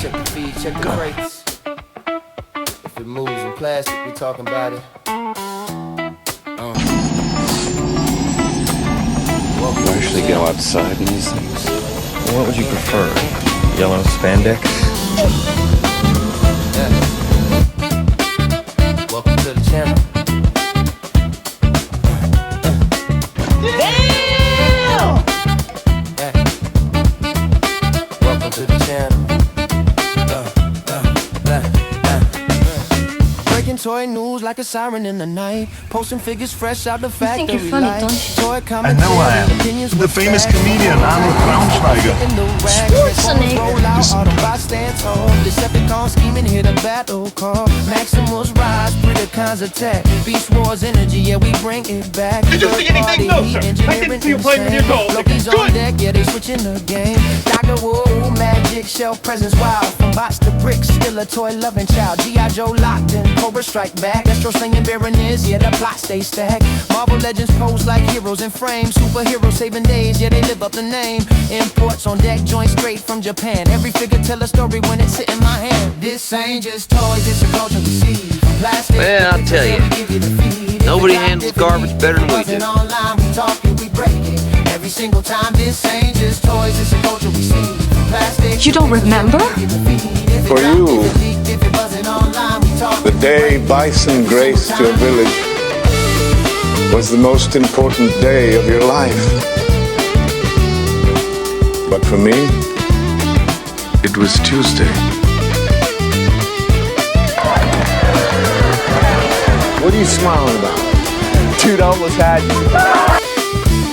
check the feed, check the brakes. If it moves in plastic, we talking about it. You actually go outside in these things? What would you prefer? Yellow spandex? Yeah. Welcome to the channel. Damn! Yeah. Welcome to the channel. Breaking toy news like a siren in the night. Posting figures fresh out the factory. think you're funny, don't you? Toy I know I am. The famous comedian Arnold Braunschweiger. Decepticons scheming, hit a battle call. Maximus rise, Predacons attack. Beast Wars energy, yeah, we bring it back. Did you see anything? No, sir. I didn't see you playing with your dolls. Loki's on deck, yeah, they switching the game. Dr. Wu, magic, shell presence wild. From bots to bricks, still a toy loving child. G.I. Joe locked in, Cobra strike back. Destro slinging Baroness, yeah, the plot stay stacked. Marvel legends pose like heroes in frames. Superheroes saving days, yeah, they live up the name. Imports on deck, joints straight from Japan. Every figure tell a story when it's hit in my hand. This ain't just toys, it's a culture we see. Plastic, well, I'll tell you, nobody handles garbage better than we do. Online, we talk it, we break it. Every single time, this ain't just toys, it's a culture we see. Plastic, You don't remember? For you, the day bison graced your village was the most important day of your life. But for me, it was Tuesday. What are you smiling about? Dude, I almost had you.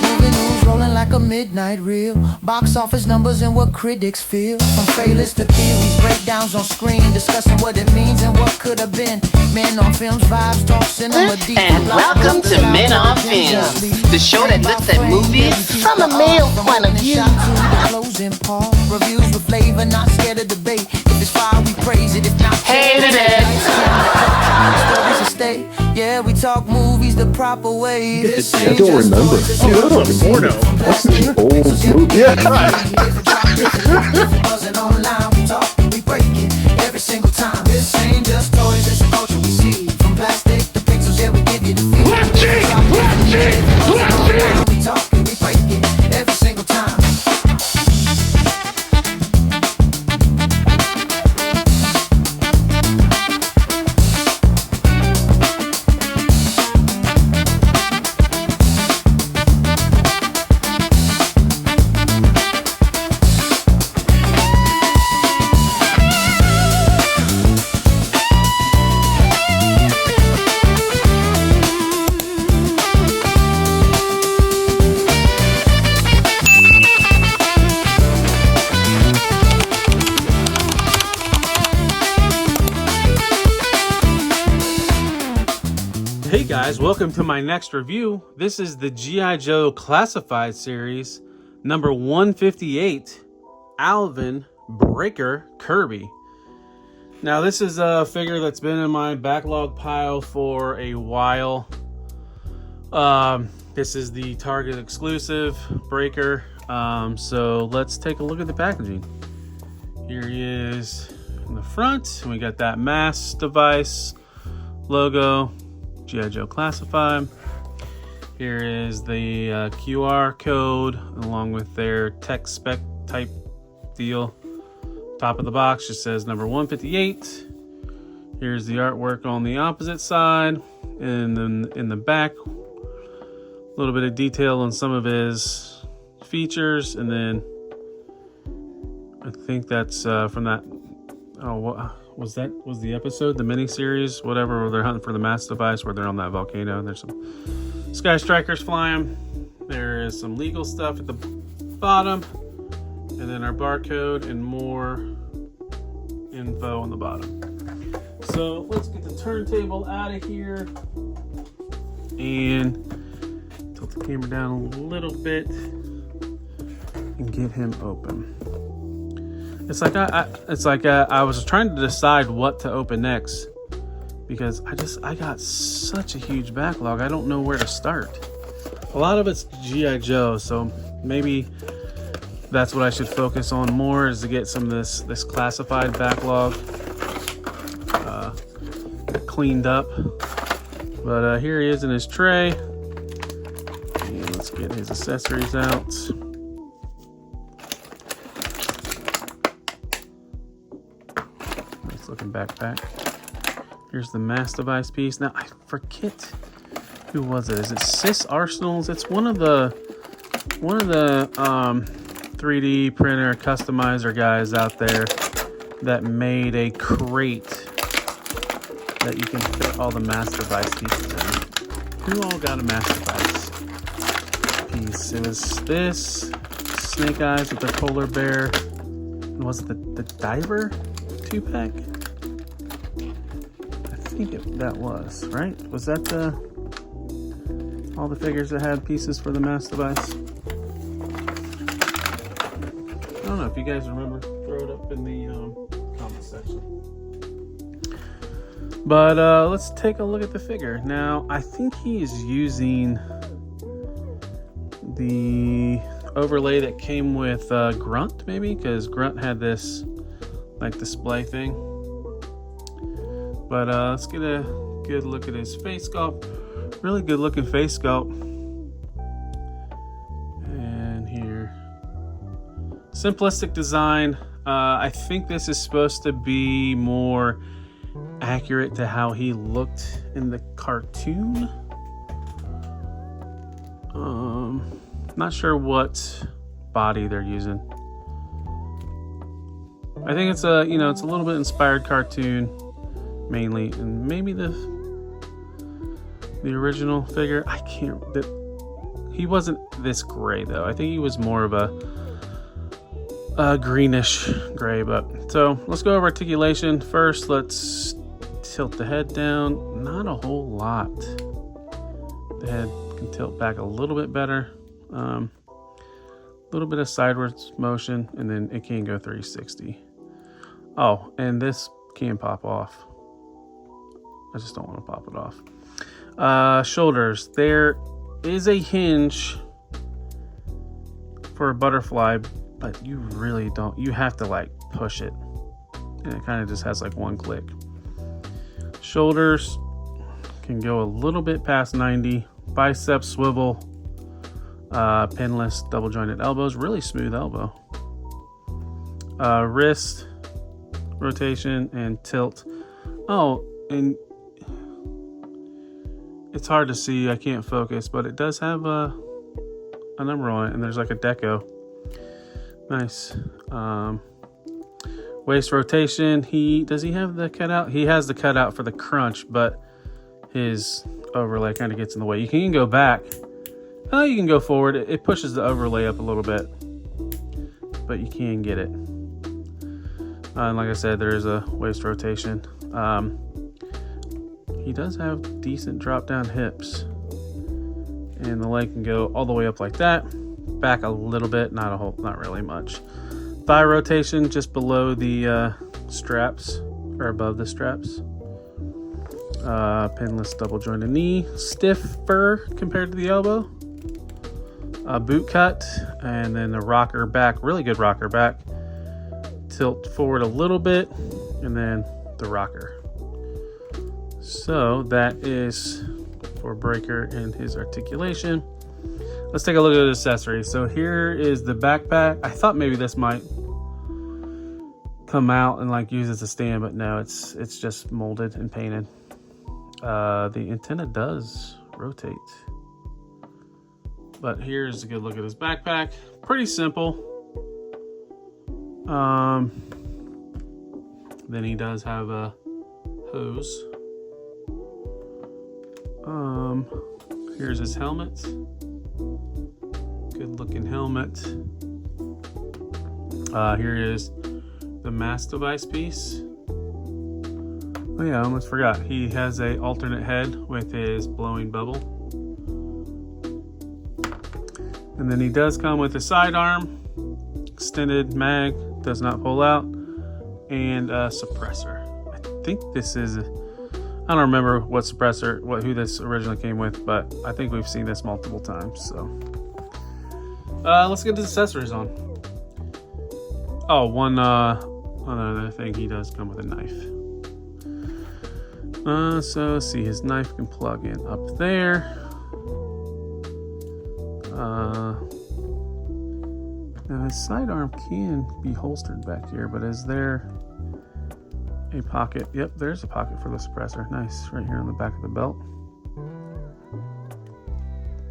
Moving news rolling like a midnight reel. Box office numbers and what critics feel. From failures to kills, breakdowns on screen, discussing what it means and what could have been. Men on films, vibes, talk cinema deep. And welcome to Men on Films, the show that looks at movies from a male point of view. Closing part, reviews with flavor, not scared of debate. If it's fire, we praise it. If not, Hated it. stories to stay. Yeah, we talk movies the proper way. This I don't remember. Dude, that was like a porno. That's such an old movie. Yeah. Buzzing online, we talk, we break it every single time. This ain't just toys, it's a culture we see. From plastic to pixels, yeah, we give you the feel. We talk, we break it every single time. Hey guys, welcome to my next review. This is the G.I. Joe Classified series, number 158, Alvin, Breaker, Kirby. Now this is a figure that's been in my backlog pile for a while. This is the Target exclusive Breaker. So let's take a look at the packaging. Here he is in the front. We got that mass device logo. G.I. Joe Classified. Here is the QR code along with their tech spec type deal. Top of the box just says number 158. Here's the artwork on the opposite side, and then in the back, a little bit of detail on some of his features, and then I think that's from that. Oh, what was that? Was the episode, the mini series, whatever, where they're hunting for the mass device, where they're on that volcano and there's some sky strikers flying. There is some legal stuff at the bottom, and then our barcode and more info on the bottom. So let's get the turntable out of here and tilt the camera down a little bit and get him open. It's like I was trying to decide what to open next, because I got such a huge backlog. I don't know where to start. A lot of it's G.I. Joe, so maybe That's what I should focus on more, is to get some of this classified backlog cleaned up. But here he is in his tray. And let's get his accessories out. Nice looking backpack. Here's the mass device piece. Now I forget, who was it? Is it Sys Arsenals? It's one of the 3D printer customizer guys out there that made a crate that you can fit all the mass device pieces in. Who all got a mass device piece? It was this Snake Eyes with the polar bear. Was it the diver 2-pack? I think that was, right? Was that all the figures that had pieces for the mass device? I don't know if you guys remember. Throw it up in the comment section. But let's take a look at the figure. Now, I think he's using the overlay that came with Grunt, maybe, because Grunt had this like display thing. But let's get a good look at his face sculpt. Really good looking face sculpt. And here, simplistic design. I think this is supposed to be more accurate to how he looked in the cartoon. Not sure what body they're using. I think it's a, it's a little bit inspired cartoon mainly, and maybe the original figure. I can't. He wasn't this gray though. I think he was more of a greenish gray. But so let's go over articulation first. Let's tilt the head down. Not a whole lot. The head can tilt back a little bit better. A little bit of sideways motion, and then it can go 360. Oh, and this can pop off. I just don't want to pop it off. Shoulders. There is a hinge for a butterfly, but you really don't. You have to like push it, and it kind of just has like one click. Shoulders can go a little bit past 90. Bicep swivel. Pinless double jointed elbows. Really smooth elbow. Wrist rotation and tilt. Oh, and it's hard to see. I can't focus, but it does have a number on it, and there's like a deco. Nice. Waist rotation. Does he have the cutout? He has the cutout for the crunch, but his overlay kind of gets in the way. You can go back. Oh, you can go forward. It pushes the overlay up a little bit, but you can get it. And like I said, there is a waist rotation. He does have decent drop down hips, and the leg can go all the way up like that. Back a little bit, not really much. Thigh rotation just below the straps, or above the straps. Pinless double jointed knee. Stiff fur compared to the elbow. Boot cut, and then the rocker back, really good rocker back. Tilt forward a little bit, and then the rocker. So that is for Breaker and his articulation. Let's take a look at the accessories. So here is the backpack. I thought maybe this might come out and like use as a stand, but no, it's just molded and painted. The antenna does rotate. But here's a good look at his backpack. Pretty simple. Then he does have a hose. Here's his helmet. Good looking helmet. Here is the mass device piece. Oh yeah, I almost forgot. He has a alternate head with his blowing bubble. And then he does come with a sidearm, extended mag, does not pull out, and a suppressor. I think this is, I don't remember what suppressor, who this originally came with, but I think we've seen this multiple times. So let's get the accessories on. Oh, one other thing, he does come with a knife. So let's see, his knife can plug in up there. Now his sidearm can be holstered back here, but is there a pocket? Yep, there's a pocket for the suppressor. Nice, right here on the back of the belt.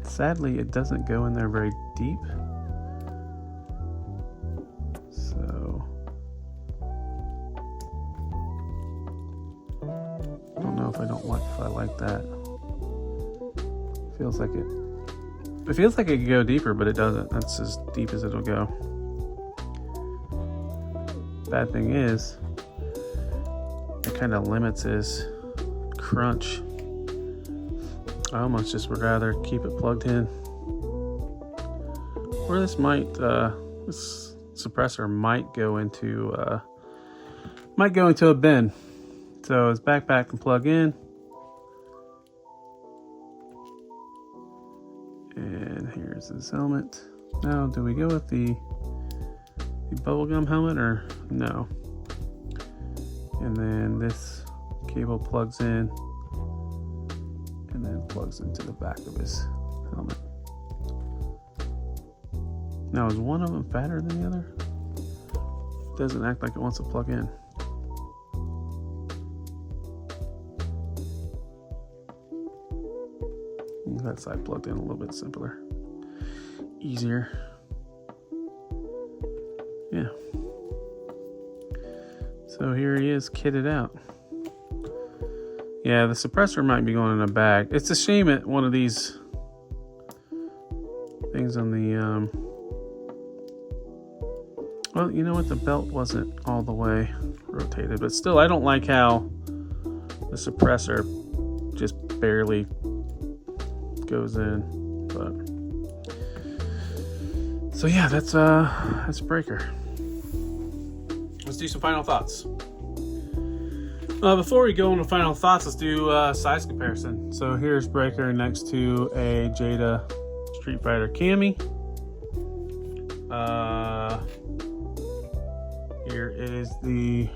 Sadly, it doesn't go in there very deep. So I don't know if I like that. It feels like it could go deeper, but it doesn't. That's as deep as it'll go. Bad thing is, it kind of limits his crunch. I almost just would rather keep it plugged in. Or this suppressor might go into a bin. So his backpack can plug in. And here's his helmet. Now, do we go with the bubblegum helmet or no? And then this cable plugs in and then plugs into the back of his helmet. Now, is one of them fatter than the other? It doesn't act like it wants to plug in. That side plugged in a little bit simpler. Easier. Yeah. So here he is kitted out. Yeah, the suppressor might be going in a bag. It's a shame at one of these things on the well, you know what, the belt wasn't all the way rotated, but still, I don't like how the suppressor just barely goes in. But so yeah, that's Breaker. Let's do some final thoughts. Before we go into final thoughts, let's do size comparison. So here's Breaker next to a Jada Street Fighter Cami. Here is the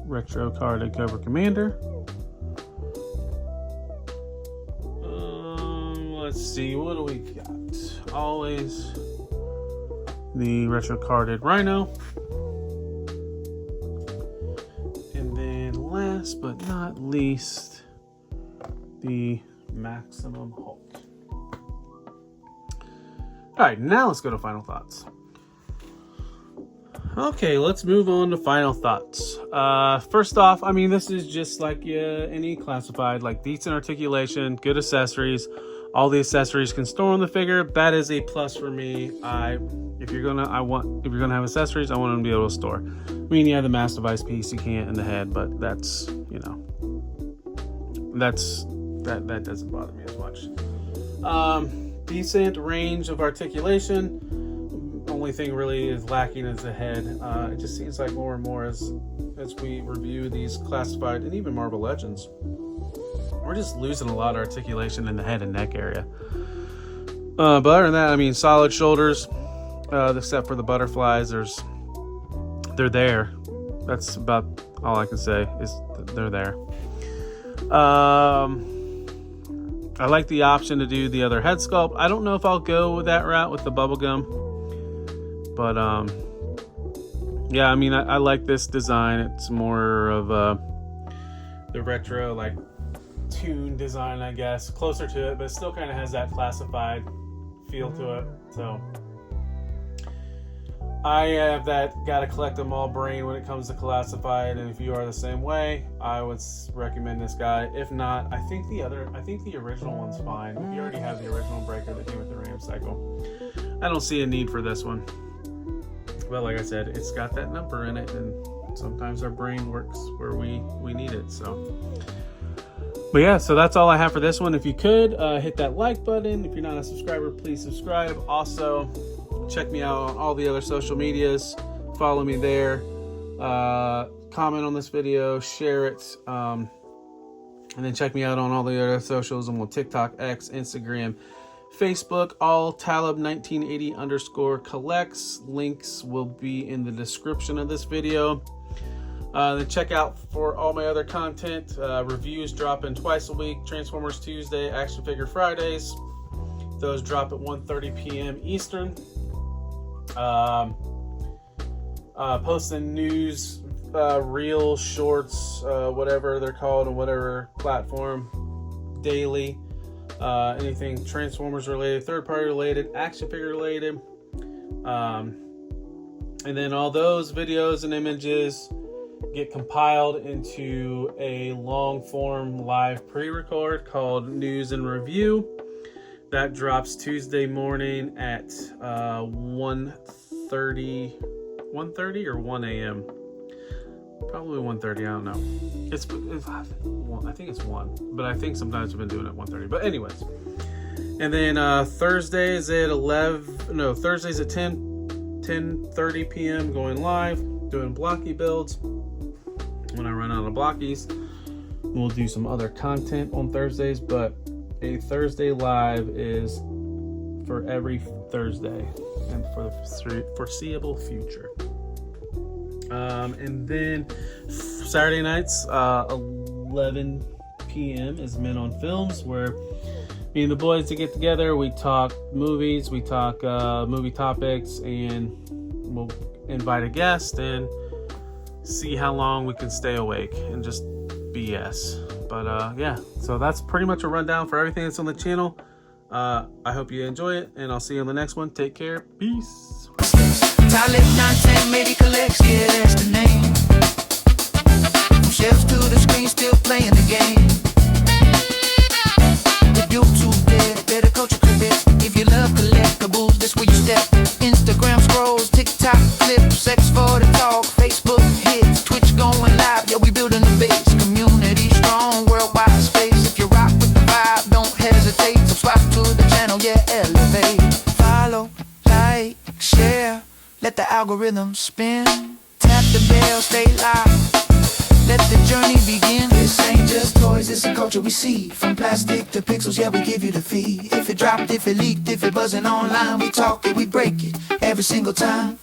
retro carded Cobra Commander. Let's see, what do we got? Always the retro carded Rhino. And then last but not least, the Maximum Hulk. Alright, now let's go to final thoughts. Okay, let's move on to final thoughts. First off, I mean, this is just like any classified, like decent articulation, good accessories. All the accessories can store on the figure. That is a plus for me. If you're gonna have accessories, I want them to be able to store. I mean, yeah, the mass device piece you can't in the head, but that's, you know, that doesn't bother me as much. Decent range of articulation. Only thing really is lacking is the head. It just seems like more and more as we review these classified and even Marvel Legends, we're just losing a lot of articulation in the head and neck area. But other than that, I mean, solid shoulders, except for the butterflies. They're there. That's about all I can say is they're there. I like the option to do the other head sculpt. I don't know if I'll go with that route with the bubblegum, but yeah, I mean, I like this design. It's more of the retro, like, tune design, I guess, closer to it, but it still kind of has that classified feel to it. So I have that gotta collect them all brain when it comes to classified, and if you are the same way, I would recommend this guy. If not, I think the original one's fine. If you already have the original Breaker that came with the RAM cycle, I don't see a need for this one. But like I said, it's got that number in it, and sometimes our brain works where we need it. So, but yeah, so that's all I have for this one. If you could hit that like button. If you're not a subscriber, please subscribe. Also, check me out on all the other social medias. Follow me there. Comment on this video, share it, and then check me out on all the other socials. I'm on TikTok, X, Instagram, Facebook, all Talib 1980 _ collects. Links will be in the description of this video. Then check out for all my other content. Reviews dropping twice a week. Transformers Tuesday, Action Figure Fridays. Those drop at 1:30 p.m. Eastern. Posting news, reels, shorts, whatever they're called on whatever platform, daily. Anything Transformers related, third party related, action figure related. And then all those videos and images get compiled into a long form live pre-record called News and Review. That drops Tuesday morning at 1:30 or 1 a.m. Probably 1:30, I don't know. I think it's 1, but I think sometimes we've been doing it 1:30. But anyways. And then Thursdays at 10:30 p.m. going live, doing blocky builds. When I run out of blockies, we'll do some other content on Thursdays, but a Thursday live is for every Thursday and for the foreseeable future. And then Saturday nights, 11 p.m. is Men on Films, where me and the boys to get together. We talk movies, we talk movie topics, and we'll invite a guest and see how long we can stay awake and just BS. But yeah, so that's pretty much a rundown for everything that's on the channel. I hope you enjoy it, and I'll see you on the next one. Take care. Peace. Talib 910 maybe collects, yeah, that's the name. From shelves to the screen, still playing the game. The YouTube dead, better culture credits. If you love collectibles, this where you step. Instagram scrolls, TikTok clips, sex for the talk, Facebook hits, Twitch going live, yeah, we building a base. Community strong, worldwide space. If you rock with the vibe, don't hesitate. Subscribe to the channel, yeah, elevate. Follow, like, share. Let the algorithm spin. Tap the bell, stay live. Let the journey begin. This ain't just toys, it's a culture we see. From plastic to pixels, yeah, we give you the fee. If it dropped, if it leaked, if it buzzing online, we talk it, we break it every single time.